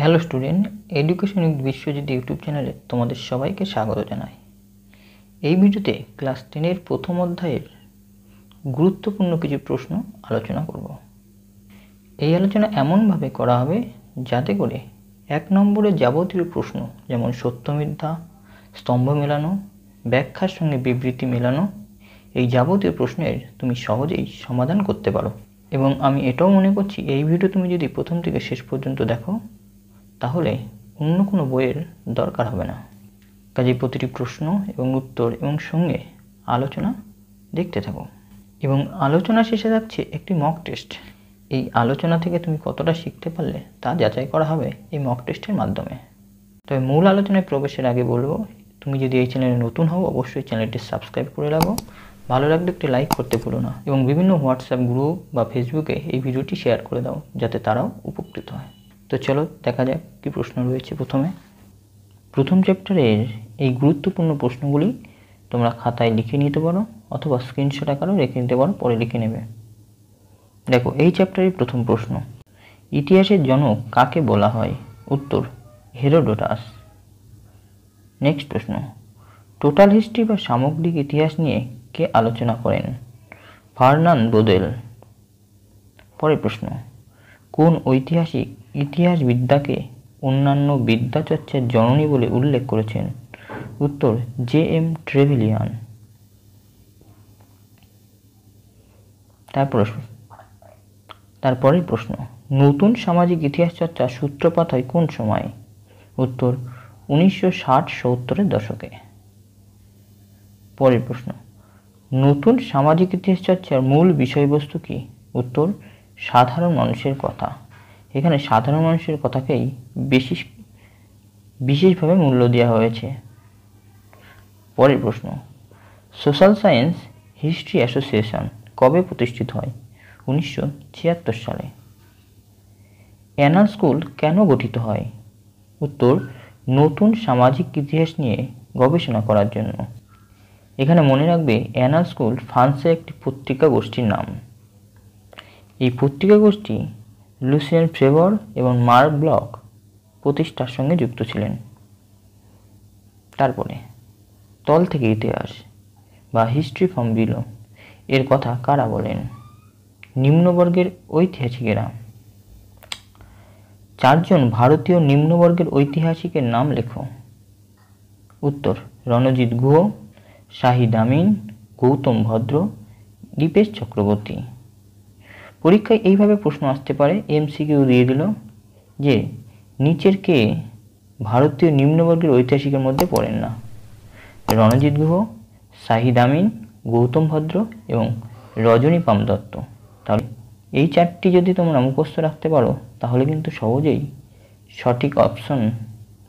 Hello student, education with Biswajit YouTube চ্যানেলে তোমাদের সবাইকে স্বাগত জানাই। এই ভিডিওতে ক্লাস 10-এর প্রথম অধ্যায়ের গুরুত্বপূর্ণ কিছু প্রশ্ন আলোচনা করব। এই আলোচনা এমনভাবে করা হবে যাতে করে 1 নম্বরের যাবতীয় প্রশ্ন, যেমন সত্য মিথ্যা, স্তম্ভ মেলানো, ব্যাখ্যার সঙ্গে বিবৃতি মেলানো, এই যাবতীয় প্রশ্নের তুমি সহজেই সমাধান করতে পারো। এবং আমি এটাও মনে করছি, এই ভিডিও তুমি যদি প্রথম থেকে শেষ পর্যন্ত দেখো তাহলে অন্য কোনো বইয়ের দরকার হবে না। কাজেই প্রতিটি প্রশ্ন এবং উত্তর এবং সঙ্গে আলোচনা দেখতে থাকো। এবং আলোচনা শেষে থাকছে একটি মক টেস্ট। এই আলোচনা থেকে তুমি কতটা শিখতে পারলে তা যাচাই করা হবে এই মক টেস্টের মাধ্যমে। তবে মূল আলোচনায় প্রবেশের আগে বলবো, তুমি যদি এই চ্যানেলে নতুন হও অবশ্যই চ্যানেলটি সাবস্ক্রাইব করে রাখো, ভালো লাগলে একটি লাইক করতে ভুলো না, এবং বিভিন্ন হোয়াটসঅ্যাপ গ্রুপ বা ফেসবুকে এই ভিডিওটি শেয়ার করে দাও যাতে তারাও উপকৃত হয়। তো চলো দেখা যাক কী প্রশ্ন রয়েছে। প্রথম চ্যাপ্টারের এই গুরুত্বপূর্ণ প্রশ্নগুলি তোমরা খাতায় লিখে নিতে পারো অথবা স্ক্রিনশট আকারেও রেখে নিতে পারো, পরে লিখে নেবে। দেখো, এই চ্যাপ্টারের প্রথম প্রশ্ন, ইতিহাসের জনক কাকে বলা হয়? উত্তর, হেরোডোটাস। নেক্সট প্রশ্ন, টোটাল হিস্ট্রি বা সামগ্রিক ইতিহাস নিয়ে কে আলোচনা করেন? ফার্নান বোদেল। পরের প্রশ্ন, কোন ঐতিহাসিক ইতিহাসবিদ্যাকে অন্যান্য বিদ্যাচর্চার জননী বলে উল্লেখ করেছেন? উত্তর, জে.এম. ট্রেভেলিয়ান। তারপরের প্রশ্ন, নতুন সামাজিক ইতিহাস চর্চার সূত্রপাত হয় কোন সময়? উত্তর, 1960-70-এর দশকে। পরের প্রশ্ন, নতুন সামাজিক ইতিহাস চর্চার মূল বিষয়বস্তু কি? উত্তর, সাধারণ মানুষের কথা। এখানে সাধারণ মানুষের কথাকেই বিশেষভাবে মূল্য দেওয়া হয়েছে। পরের প্রশ্ন, সোশ্যাল সায়েন্স হিস্ট্রি অ্যাসোসিয়েশন কবে প্রতিষ্ঠিত হয়? 1976 সালে। অ্যানাল স্কুল কেন গঠিত হয়? উত্তর, নতুন সামাজিক ইতিহাস নিয়ে গবেষণা করার জন্য। এখানে মনে রাখবে, অ্যানাল স্কুল ফ্রান্সের একটি পত্রিকা গোষ্ঠীর নাম। এই পত্রিকা গোষ্ঠী লুসিয়ান ফেভর এবং মার্ক ব্লক প্রতিষ্ঠার সঙ্গে যুক্ত ছিলেন। তারপরে, তল থেকে ইতিহাস বা হিস্ট্রি ফ্রম বিলো এর কথা কারা বলেন? নিম্নবর্গের ঐতিহাসিকেরা। 4 জন ভারতীয় নিম্নবর্গের ঐতিহাসিকের নাম লেখো। উত্তর, রণজিৎ গুহ, শাহিদ আমিন, গৌতম ভদ্র, দীপেশ চক্রবর্তী। পরীক্ষায় এইভাবে প্রশ্ন আসতে পারে, এমসিকিউ দিয়ে দিল যে নিচের কে ভারতীয় নিম্নবর্গের ঐতিহাসিকের মধ্যে পড়েন না? রণজিৎ গুহ, শাহিদ আমিন, গৌতম ভদ্র এবং রজনী পাম দত্ত। তাহলে এই 4টি যদি তোমরা মুখস্থ রাখতে পারো তাহলে কিন্তু সহজেই সঠিক অপশন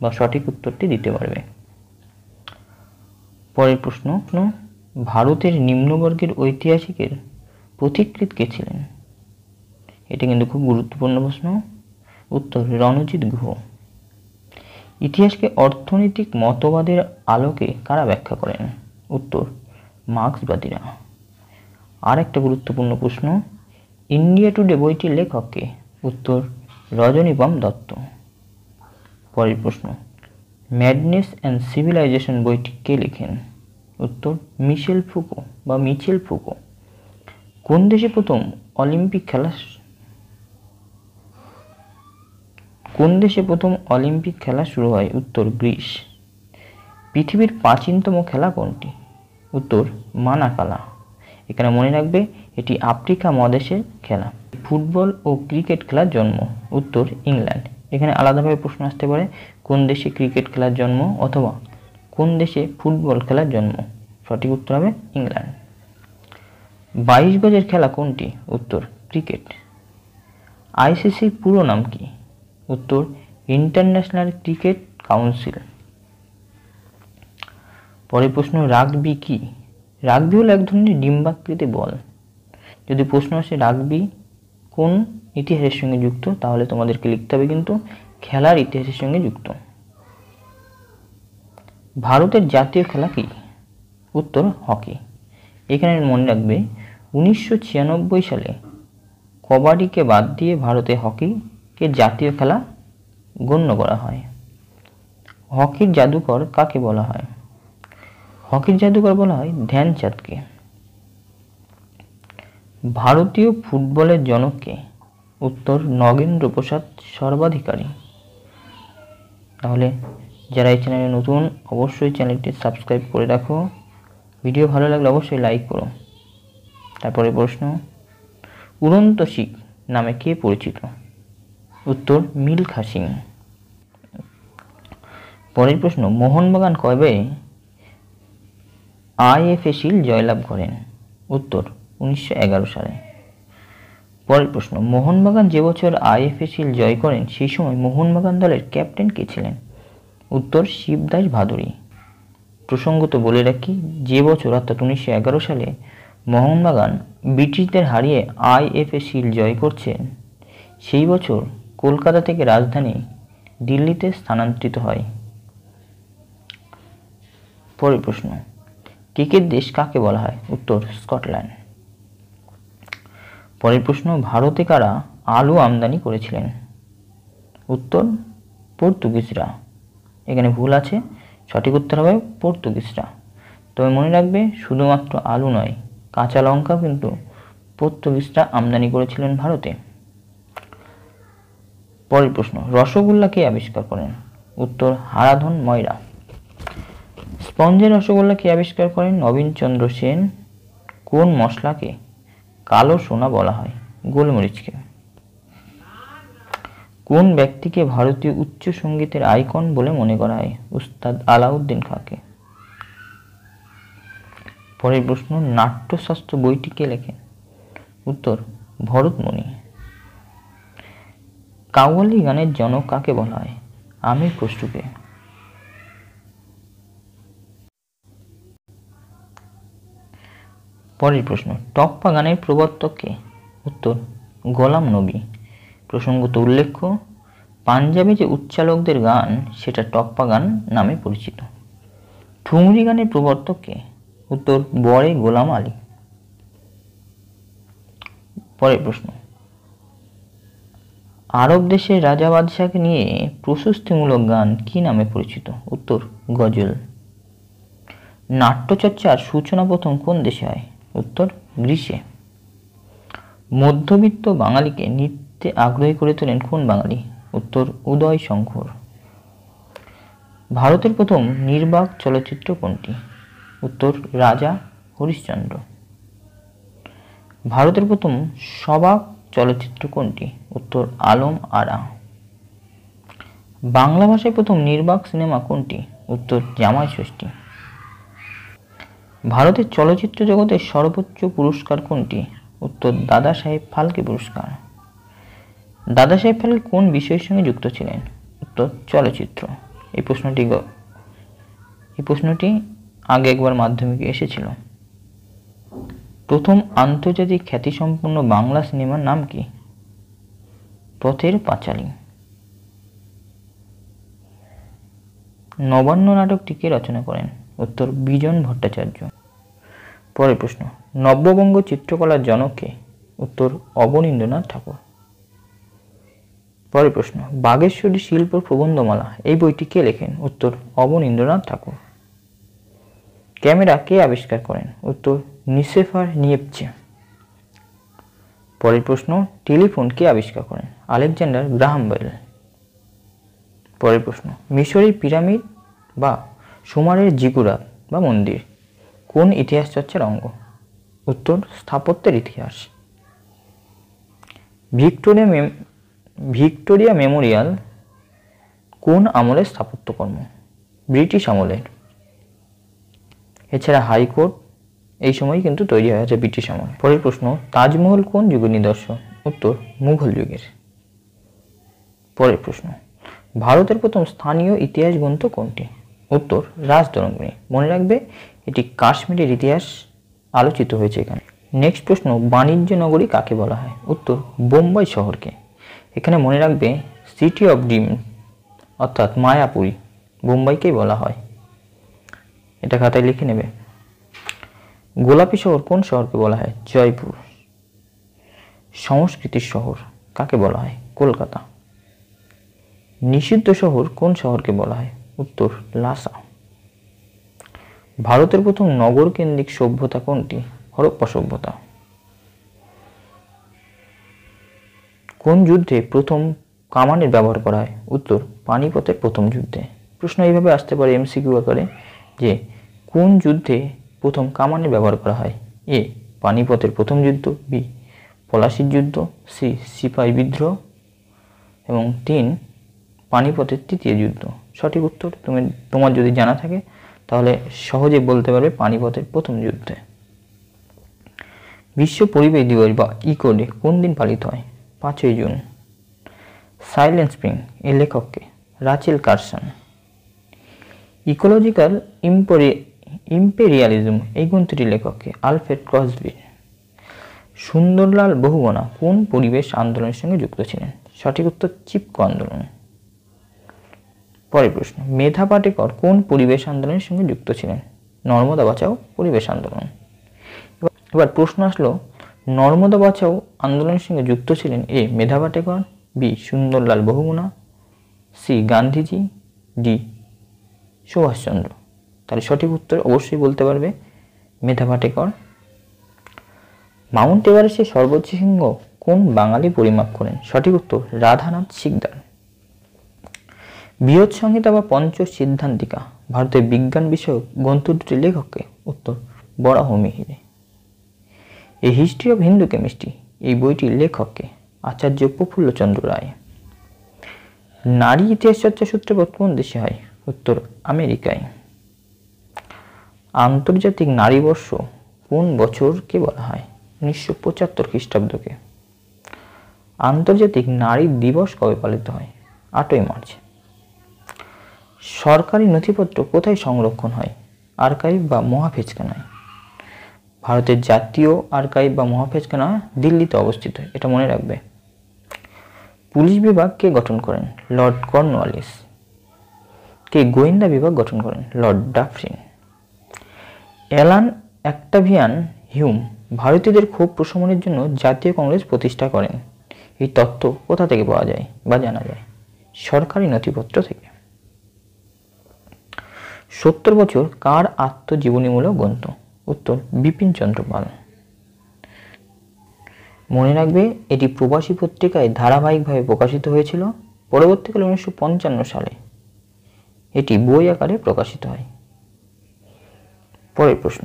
বা সঠিক উত্তরটি দিতে পারবে। পরের প্রশ্ন, ভারতের নিম্নবর্গের ঐতিহাসিকের পথিকৃৎ কে ছিলেন? এটা কিন্তু খুব গুরুত্বপূর্ণ প্রশ্ন। উত্তর, রণজিৎ গুহ। ইতিহাসকে অর্থনৈতিক মতবাদের আলোকে কারা ব্যাখ্যা করেন? উত্তর, মার্ক্সবাদীরা। আর একটা গুরুত্বপূর্ণ প্রশ্ন, ইন্ডিয়া টুডে বইটির লেখক কে? উত্তর, রজনী পাম দত্ত। পরের প্রশ্ন, ম্যাডনেস অ্যান্ড সিভিলাইজেশন বইটি কে লেখেন? উত্তর, মিশেল ফুকো। কোন দেশে প্রথম অলিম্পিক খেলা শুরু হয়? উত্তর, গ্রিস। পৃথিবীর প্রাচীনতম খেলা কোনটি? উত্তর, মানাকালা। এখানে মনে রাখবে, এটি আফ্রিকা মহাদেশের খেলা। ফুটবল ও ক্রিকেট খেলার জন্ম? উত্তর, ইংল্যান্ড। এখানে আলাদাভাবে প্রশ্ন আসতে পারে, কোন দেশে ক্রিকেট খেলার জন্ম অথবা কোন দেশে ফুটবল খেলার জন্ম? সঠিক উত্তর হবে ইংল্যান্ড। 22 গজের খেলা কোনটি? উত্তর, ক্রিকেট। আইসিসির পুরো নাম কি? উত্তর, ইন্টারন্যাশনাল ক্রিকেট কাউন্সিল। পরের প্রশ্ন, রাগবি কি? রাগবি হলো এক ধরনের ডিম্বাকৃতি বল। যদি প্রশ্ন আসে রাগবি কোন ইতিহাসের সঙ্গে যুক্ত, তাহলে তোমাদেরকে লিখতে হবে কিন্তু খেলার ইতিহাসের সঙ্গে যুক্ত। ভারতের জাতীয় খেলা কি? উত্তর, হকি। এখানে মনে রাখবে, 1996 সালে কবাডিকে বাদ দিয়ে ভারতে হকিকে জাতীয় খেলা গণ্য করা হয়? হকির জাদুকর কাকে বলা হয়? হকির জাদুকর বলা হয় ধ্যানচাঁদকে। ভারতীয় ফুটবলের জনক কে? উত্তর নগেন্দ্র প্রসাদ সর্বাধিকারী। তাহলে যারা এই চ্যানেলে নতুন অবশ্যই চ্যানেলটি সাবস্ক্রাইব করে রাখো। ভিডিও ভালো লাগলে অবশ্যই লাইক করো। তারপরে প্রশ্ন, উড়ন্ত শিখ নামে কে পরিচিত? উত্তর মিলখা সিং। পরের প্রশ্ন, মোহনবাগান কবে আইএফএ শিল্ড জয়লাভ করেন? উত্তর 1911 সালে। পরের প্রশ্ন, মোহনবাগান যে বছর আইএফএ শিল্ড জয় করেন সেই সময় মোহনবাগান দলের ক্যাপ্টেন কে ছিলেন? উত্তর শিবদাস ভাদুড়ী। প্রসঙ্গত বলে রাখি, যে বছর অর্থাৎ 1911 সালে মোহনবাগান ব্রিটিশদের হারিয়ে আইএফএ শিল্ড জয় করছেন, সেই বছর কলকাতা থেকে রাজধানী দিল্লিতে স্থানান্তরিত হয়। পরের প্রশ্ন, ক্রিকেট দেশ কাকে বলা হয়? উত্তর স্কটল্যান্ড। পরের প্রশ্ন, ভারতে কারা আলু আমদানি করেছিলেন? উত্তর পর্তুগিজরা। এখানে ভুল আছে, সঠিক উত্তর হবে পর্তুগিজরা। তবে মনে রাখবে, শুধুমাত্র আলু নয়, কাঁচা লঙ্কাও কিন্তু পর্তুগিজরা আমদানি করেছিলেন ভারতে। পরের প্রশ্ন, রসগোল্লা কে আবিষ্কার করেন? উত্তর হারাধন ময়রা। স্পঞ্জের রসগোল্লা কে আবিষ্কার করেন? নবীনচন্দ্র সেন। কোন মশলাকে কালো সোনা বলা হয়? গোলমরিচকে। কোন ব্যক্তিকে ভারতীয় উচ্চ সঙ্গীতের আইকন বলে মনে করা হয়? উস্তাদ আলাউদ্দিন খাঁকে। পরের প্রশ্ন, নাট্যশাস্ত্র বইটি কে লেখেন? উত্তর ভরতমুনি। কাওয়ালি গানের জনক কাকে বলা হয়? আমির খসরুকে। পরের প্রশ্ন, টপ্পা গানের প্রবর্তক কে? উত্তর গোলাম নবী। প্রসঙ্গত উল্লেখ্য, পাঞ্জাবে যে উচ্চালকদের গান সেটা টপ্পা গান নামে পরিচিত। ঠুমরি গানের প্রবর্তক কে? উত্তর বড়ে গোলাম আলী। পরের প্রশ্ন, আরব দেশের রাজা বাদশাহকে নিয়ে প্রশস্তিমূলক গান কি নামে পরিচিত? উত্তর গজল। নাট্যচর্চার সূচনা প্রথম কোন দেশে হয়? উত্তর গ্রিসে। মধ্যবিত্ত বাঙালিকে নৃত্যে আগ্রহী করে তোলেন কোন বাঙালি? উত্তর উদয় শঙ্কর। ভারতের প্রথম নির্বাক চলচ্চিত্র কোনটি? উত্তর রাজা হরিশ্চন্দ্র। ভারতের প্রথম সবাক চলচ্চিত্র কোনটি? উত্তর আলম আরা। বাংলা ভাষায় প্রথম নির্বাক সিনেমা কোনটি? উত্তর জামাই ষষ্ঠী। ভারতের চলচ্চিত্র জগতের সর্বোচ্চ পুরস্কার কোনটি? উত্তর দাদা সাহেব ফালকে পুরস্কার। দাদা সাহেব ফালকে কোন বিষয়ের সঙ্গে যুক্ত ছিলেন? উত্তর চলচ্চিত্র। এই প্রশ্নটি আগে একবার মাধ্যমিকে এসেছিল। প্রথম আন্তর্জাতিক খ্যাতিসম্পন্ন বাংলা সিনেমার নাম কি? পথের পাঁচালী। নবান্ন নাটকটি কে রচনা করেন? উত্তর বিজন ভট্টাচার্য। পরের প্রশ্ন, নব্যবঙ্গ চিত্রকলার জনক কে? উত্তর অবনীন্দ্রনাথ ঠাকুর। পরের প্রশ্ন, বাগেশ্বরী শিল্প প্রবন্ধমালা এই বইটি কে লেখেন? উত্তর অবনীন্দ্রনাথ ঠাকুর। ক্যামেরা কে আবিষ্কার করেন? উত্তর নিসেফার নিয়েপচে। পরের প্রশ্ন, টেলিফোন কে আবিষ্কার করেন? Alexander Graham Bell. পরের প্রশ্ন, মিশরের পিরামিড বা সুমারের জিগুরাত বা মন্দির কোন ইতিহাস চর্চার অঙ্গ? উত্তর স্থাপত্যের ইতিহাস। ভিক্টোরিয়া মেমোরিয়াল কোন আমলের স্থাপত্যকর্ম? ব্রিটিশ আমলের। এছাড়া হাইকোর্ট এই সময় কিন্তু তৈরি হয়েছে ব্রিটিশ আমলে। পরের প্রশ্ন, তাজমহল কোন যুগের নিদর্শন? উত্তর মুঘল যুগের। পরের প্রশ্ন, ভারতের প্রথম স্থানীয় ইতিহাস গ্রন্থ কোনটি? উত্তর রাজতরঙ্গিনী। মনে রাখবে, এটি কাশ্মীরের ইতিহাস আলোচিত হয়েছে এখানে। নেক্সট প্রশ্ন, বাণিজ্য নগরী কাকে বলা হয়? উত্তর বোম্বাই শহরকে। এখানে মনে রাখবে, সিটি অফ ড্রিম অর্থাৎ মায়াপুরী বোম্বাইকেই বলা হয়। এটা খাতায় লিখে নেবে। গোলাপি শহর কোন শহরকে বলা হয়? জয়পুর। সংস্কৃতির শহর কাকে বলা হয়? কলকাতা। নিষিদ্ধ শহর কোন শহরকে বলা হয়? উত্তর লাসা। ভারতের প্রথম নগর কেন্দ্রিক সভ্যতা কোনটি? হরপ্পা সভ্যতা। কোন যুদ্ধে প্রথম কামানের ব্যবহার করা হয়? উত্তর পানিপথের প্রথম যুদ্ধে। প্রশ্ন এইভাবে আসতে পারে এমসিকিউ আকারে যে কোন যুদ্ধে প্রথম কামানের ব্যবহার করা হয়? এ পানিপথের প্রথম যুদ্ধ, বি পলাশির যুদ্ধ, সি সিপাহী বিদ্রোহ এবং 3 পানিপথের তৃতীয় যুদ্ধ। সঠিক উত্তর তোমার যদি জানা থাকে তাহলে সহজে বলতে পারবে পানিপথের প্রথম যুদ্ধে। বিশ্ব পরিবেশ দিবস বা ইকো ডে কোন দিন পালিত হয়? 5ই জুন। সাইলেন্ট স্প্রিং এর লেখককে? Rachel Carson. ইকোলজিক্যাল ইম্পেরিয়ালিজম এই গ্রন্থটির লেখককে? আলফ্রেড ক্রসবি। সুন্দরলাল বহুগুণা কোন পরিবেশ আন্দোলনের সঙ্গে যুক্ত ছিলেন? সঠিক উত্তর চিপকো আন্দোলন। পরের প্রশ্ন, মেধা পাটেকর কোন পরিবেশ আন্দোলনের সঙ্গে যুক্ত ছিলেন? নর্মদা বাঁচাও পরিবেশ আন্দোলন। এবার প্রশ্ন আসলো, নর্মদা বাঁচাও আন্দোলনের সঙ্গে যুক্ত ছিলেন A Medha Patkar, B Sundarlal Bahuguna, C Gandhiji, D Subhashchandra. তাহলে সঠিক উত্তর অবশ্যই বলতে পারবে মেধা পাটেকর। মাউন্ট এভারেস্টের সর্বোচ্চ শৃঙ্গ কোন বাঙালি পরিমাপ করেন? সঠিক উত্তর রাধানাথ সিকদার। বৃহৎ সংহিতা বা পঞ্চ সিদ্ধান্তিকা ভারতের বিজ্ঞান বিষয়ক গ্রন্থ দুটির লেখককে? উত্তর বরাহ Mihir. A history of Hindu chemistry এই বইটির লেখককে? আচার্য প্রফুল্লচন্দ্র রায়। নারী ইতিহাস চর্চা সূত্রপাত কোন দেশে হয়? উত্তর আমেরিকায়। আন্তর্জাতিক নারী বর্ষ কোন বছরকে বলা হয়? 1975 খ্রিস্টাব্দকে। আন্তর্জাতিক নারী দিবস কবে পালিত হয়? 8ই মার্চ। সরকারি নথিপত্র কোথায় সংরক্ষণ হয়? আর্কাইভ বা মহাফেজখানায়। ভারতের জাতীয় আর্কাইভ বা মহাফেজখানা দিল্লিতে অবস্থিত, এটা মনে রাখবে। পুলিশ বিভাগ কে গঠন করেন? Lord Cornwallis. কে গোয়েন্দা বিভাগ গঠন করেন? Lord Dufferin. Alan Octavian Hume ভারতীয়দের ক্ষোভ প্রশমনের জন্য জাতীয় কংগ্রেস প্রতিষ্ঠা করেন। এই তথ্য কোথা থেকে পাওয়া যায় বা জানা যায়? সরকারি নথিপত্র থেকে। 70 বছর কার আত্মজীবনীমূলক গ্রন্থ? উত্তর বিপিন চন্দ্র পাল। মনে রাখবে এটি প্রবাসী পত্রিকায় ধারাবাহিকভাবে প্রকাশিত হয়েছিল। পরবর্তীকালে 1955 সালে এটি বই আকারে প্রকাশিত হয়। পরের প্রশ্ন,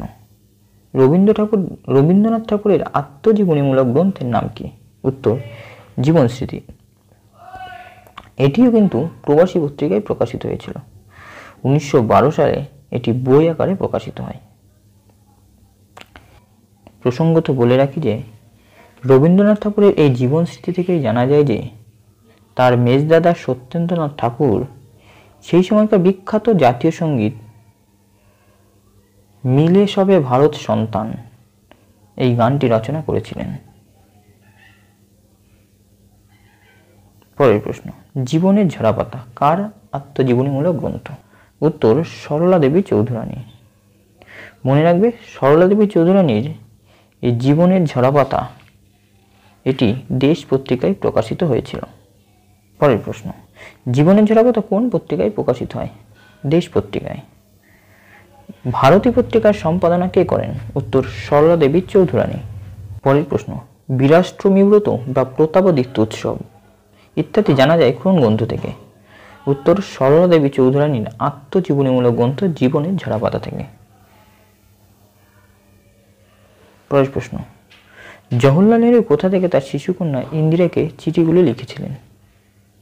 রবীন্দ্রনাথ ঠাকুরের আত্মজীবনীমূলক গ্রন্থের নাম কি? উত্তর জীবন স্মৃতি। এটিও কিন্তু প্রবাসী পত্রিকায় প্রকাশিত হয়েছিল। 1912 সালে এটি বই আকারে প্রকাশিত হয়। প্রসঙ্গত বলে রাখি যে রবীন্দ্রনাথ ঠাকুরের এই জীবন স্মৃতি থেকেই জানা যায় যে তার মেজদাদা সত্যেন্দ্রনাথ ঠাকুর সেই সময়কার বিখ্যাত জাতীয় সঙ্গীত মিলে সবে ভারত সন্তান এই গানটি রচনা করেছিলেন। পরের প্রশ্ন, জীবনের ঝরাপাতা কার আত্মজীবনীমূলক গ্রন্থ? উত্তর সরলা দেবী চৌধুরানী। মনে রাখবে সরলা দেবী চৌধুরানীর এই জীবনের ঝরাপাতা এটি দেশ পত্রিকায় প্রকাশিত হয়েছিল। পরের প্রশ্ন, জীবনের ঝরাপাতা কোন পত্রিকায় প্রকাশিত হয়? দেশ পত্রিকায়। ভারতী পত্রিকার সম্পাদনা কে করেন? উত্তর সরলা দেবী চৌধুরানী। পরের প্রশ্ন, বীরাষ্ট্রমী ব্রত বা প্রতাপাদিত্য উৎসব ইত্যাদি জানা যায় কোন গ্রন্থ থেকে? উত্তর সরলা দেবী চৌধুরানীর আত্মজীবনীমূলক গ্রন্থ জীবনের ঝরাপাতা থেকে। পরের প্রশ্ন, জওহরলাল নেহরু কোথা থেকে তার শিশুকন্যা ইন্দিরাকে চিঠিগুলি লিখেছিলেন?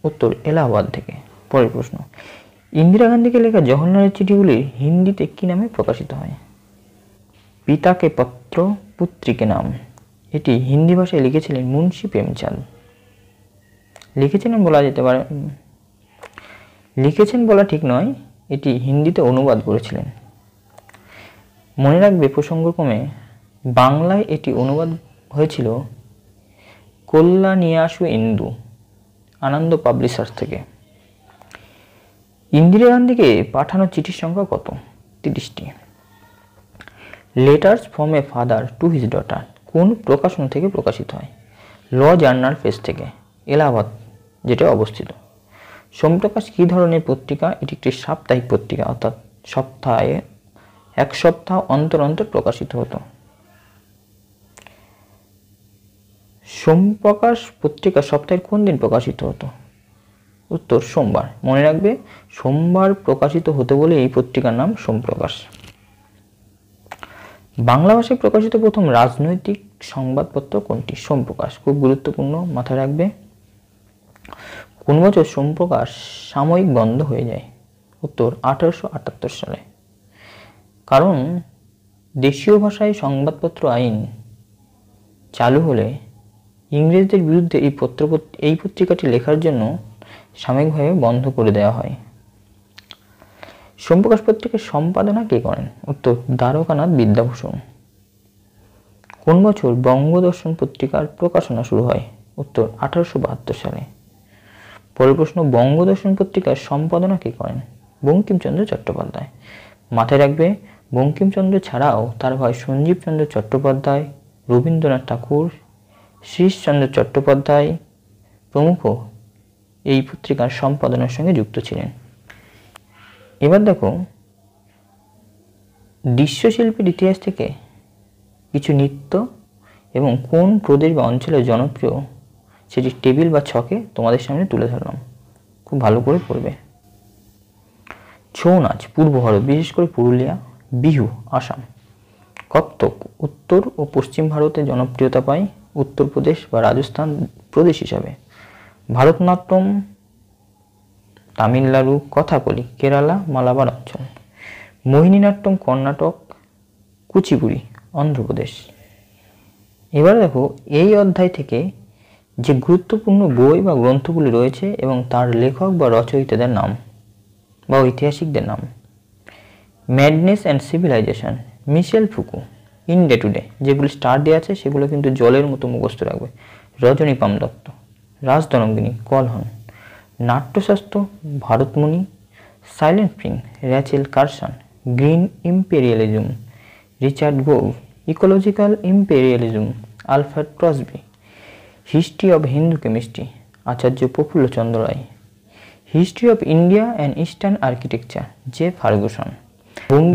উত্তর এলাহাবাদ থেকে। পরের প্রশ্ন, ইন্দিরা গান্ধীকে লেখা জওহরলালের চিঠিগুলি হিন্দিতে কি নামে প্রকাশিত হয়? পিতাকে পত্র পুত্রীকে নাম। এটি হিন্দি ভাষায় লিখেছিলেন মুন্সি প্রেমচাঁদ। লিখেছিলেন বলা যেতে পারে, লিখেছেন বলা ঠিক নয়, এটি হিন্দিতে অনুবাদ করেছিলেন। মনে রাখবে প্রসঙ্গক্রমে বাংলায় এটি অনুবাদ হয়েছিল কল্যাণিয়াসু ইন্দু আনন্দ পাবলিশার্স থেকে। ইন্দিরা গান্ধীকে পাঠানো চিঠির সংখ্যা কত? 30টি। Letters from a father to his daughter কোন প্রকাশন থেকে প্রকাশিত হয়? ল জার্নাল প্রেস থেকে, এলাহাবাদ যেটা অবস্থিত। সোমপ্রকাশ কী ধরনের পত্রিকা? এটি একটি সাপ্তাহিক পত্রিকা, অর্থাৎ সপ্তাহে এক সপ্তাহ অন্তর অন্তর প্রকাশিত হতো। সোমপ্রকাশ পত্রিকা সপ্তাহের কোন দিন প্রকাশিত হতো? উত্তর সোমবার। মনে রাখবে, সোমবার প্রকাশিত হতো বলে এই পত্রিকার নাম সোমপ্রকাশ। বাংলা ভাষায় প্রকাশিত প্রথম রাজনৈতিক সংবাদপত্র কোনটি? সোমপ্রকাশ। খুব গুরুত্বপূর্ণ, মাথায় রাখবে। কোন বছর সোমপ্রকাশ সাময়িক বন্ধ হয়ে যায়? উত্তর 1878 সালে। কারণ দেশীয় ভাষায় সংবাদপত্র আইন চালু হলে ইংরেজদের বিরুদ্ধে এই পত্রিকাটি লেখার জন্য সাময়িকভাবে বন্ধ করে দেওয়া হয়। সোমপ্রকাশ পত্রিকার সম্পাদনা কে করেন? উত্তর দ্বারকানাথ বিদ্যাভূষণ। কোন বছর বঙ্গদর্শন পত্রিকার প্রকাশনা শুরু হয়? উত্তর 1872 সালে। পরের প্রশ্ন, বঙ্গদর্শন পত্রিকার সম্পাদনা কে করেন? বঙ্কিমচন্দ্র চট্টোপাধ্যায়। মাথায় রাখবে, বঙ্কিমচন্দ্র ছাড়াও তার ভাই সঞ্জীবচন্দ্র চট্টোপাধ্যায়, রবীন্দ্রনাথ ঠাকুর, শ্রীশচন্দ্র চট্টোপাধ্যায় প্রমুখ এই পত্রিকার সম্পাদনার সঙ্গে যুক্ত ছিলেন। এবার দেখো, দৃশ্যশিল্পের ইতিহাস থেকে কিছু নৃত্য এবং কোন প্রদেশ বা অঞ্চলের জনপ্রিয় সেটি টেবিল বা ছকে তোমাদের সামনে তুলে ধরলাম। খুব ভালো করে পড়বে। ছৌ নাচ পূর্ব ভারত, বিশেষ করে পুরুলিয়া। বিহু আসাম। কত্থক উত্তর ও পশ্চিম ভারতে জনপ্রিয়তা পায় উত্তরপ্রদেশ বা রাজস্থান প্রদেশ হিসাবে। ভারতনাট্যম তামিলনাড়ু, কথাকলি কেরালা, মালাবার অঞ্চল। মোহিনীনাট্যম কর্ণাটক, কুচিপুড়ি অন্ধ্রপ্রদেশ। এবার দেখো, এই অধ্যায় থেকে যে গুরুত্বপূর্ণ বই বা গ্রন্থগুলি রয়েছে এবং তার লেখক বা রচয়িতাদের নাম বা ঐতিহাসিকদের নাম। Madness and civilisation, Michel Foucault. India today, যেগুলি স্টার দেওয়া আছে সেগুলো কিন্তু জলের মতো মুখস্থ রাখবে। Rajani Palme Dutt, Rajatarangini Kalhana. Natyashastra Bharatamuni. Silent spring, Rachel Carson. Green imperialism, Richard Grove. Ecological imperialism, Alfred Crosby. History of Hindu chemistry, Acharya Prafulla Chandra Ray. History of India and eastern architecture, J Fergusson.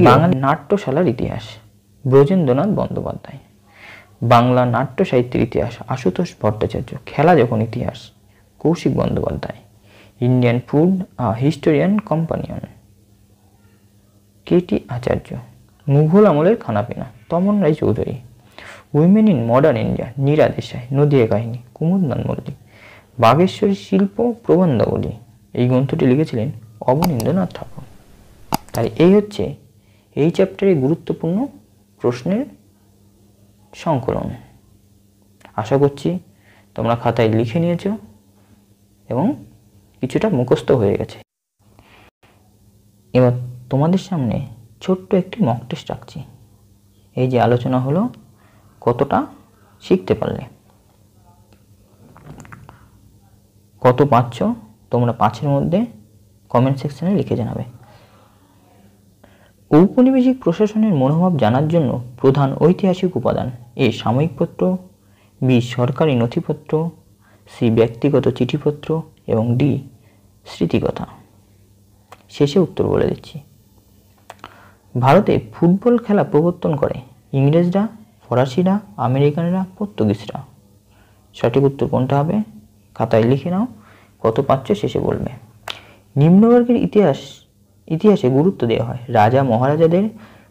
Bangla নাট্যশালার ইতিহাস, ব্রজেন্দ্রনাথ বন্দ্যোপাধ্যায়। বাংলা নাট্য সাহিত্যের ইতিহাস, আশুতোষ ভট্টাচার্য। খেলা যখন ইতিহাস, Kaushik Bandyopadhyay. Indian food, historian companion, KT Acharya. Mughal আমলের খানাপিনা, Tapan Ray Chaudhuri. Women in modern India, Neera Desai. Nadia কাহিনী, কুমুদনাথ মল্লিক। বাগেশ্বরী শিল্প প্রবন্ধাবলী, এই গ্রন্থটি লিখেছিলেন অবনীন্দ্রনাথ ঠাকুর। তাই এই হচ্ছে এই চ্যাপ্টারে গুরুত্বপূর্ণ প্রশ্নের সংকলন। আশা করছি তোমরা খাতায় লিখে নিয়েছো এবং কিছুটা মুখস্থ হয়ে গেছে। এবার তোমাদের সামনে ছোট্ট একটি মক টেস্ট রাখছি। এই যে আলোচনা হলো, কতটা শিখতে পারলে, কত পাচ্ছ তোমরা 5-এর মধ্যে কমেন্ট সেকশনে লিখে জানাবে। ঔপনিবেশিক প্রশাসনের মনোভাব জানার জন্য প্রধান ঐতিহাসিক উপাদান: এ সাময়িক পত্র, বি সরকারি নথিপত্র, সি ব্যক্তিগত চিঠিপত্র এবং ডি স্মৃতিকথা। শেষে উত্তর বলে দিচ্ছি। ভারতে ফুটবল খেলা প্রবর্তন করে ইংরেজরা, ফরাসিরা, আমেরিকানরা, পর্তুগিজরা। সঠিক উত্তর কোনটা হবে? খাতায় লিখে নাও, কত পাচ্ছ শেষে বলবে। নিম্নবর্গের ইতিহাসে গুরুত্ব দেওয়া হয় রাজা মহারাজাদের,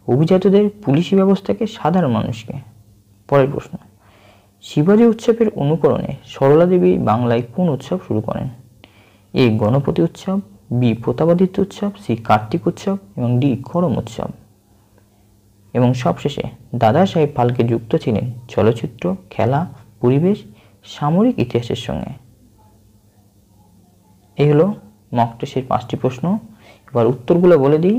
অভিজাতদের, পুলিশি ব্যবস্থাকে, সাধারণ মানুষকে। পরের প্রশ্ন, শিবাজী উৎসবের অনুকরণে সরলা দেবী বাংলায় কোন উৎসব শুরু করেন? এ গণপতি উৎসব, বি প্রতাপাদিত্য উৎসব, সি কার্তিক উৎসব এবং ডি করম উৎসব। এবং সবশেষে দাদা সাহেব ফালকে যুক্ত ছিলেন চলচ্চিত্র, খেলা, পরিবেশ, সামরিক ইতিহাসের সঙ্গে। এই হলো মক টেস্টের 5টি প্রশ্ন। এবার উত্তরগুলো বলে দিই।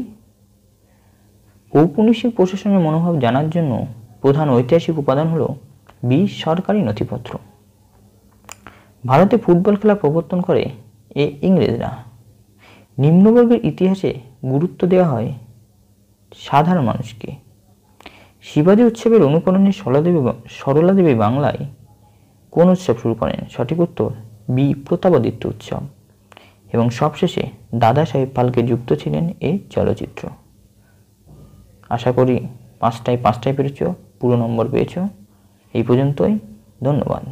ঔপনিবেশিক প্রশাসনের মনোভাব জানার জন্য প্রধান ঐতিহাসিক উপাদান হলো বি সরকারি নথিপত্র। ভারতে ফুটবল খেলা প্রবর্তন করে ইংরেজরা। নিম্নবর্গের ইতিহাসে গুরুত্ব দেওয়া হয় সাধারণ মানুষকে। শিবাজী উৎসবের অনুকরণে সরলা দেবী বাংলায় কোন উৎসব শুরু করেন? সঠিক উত্তর বি প্রতাপাদিত্য উৎসব। এবং সবশেষে দাদা সাহেব ফালকে যুক্ত ছিলেন এই চলচ্চিত্র। আশা করি 5টায় 5টায় পেরেছ, পুরো নম্বর পেয়েছ। এই পর্যন্তই, ধন্যবাদ।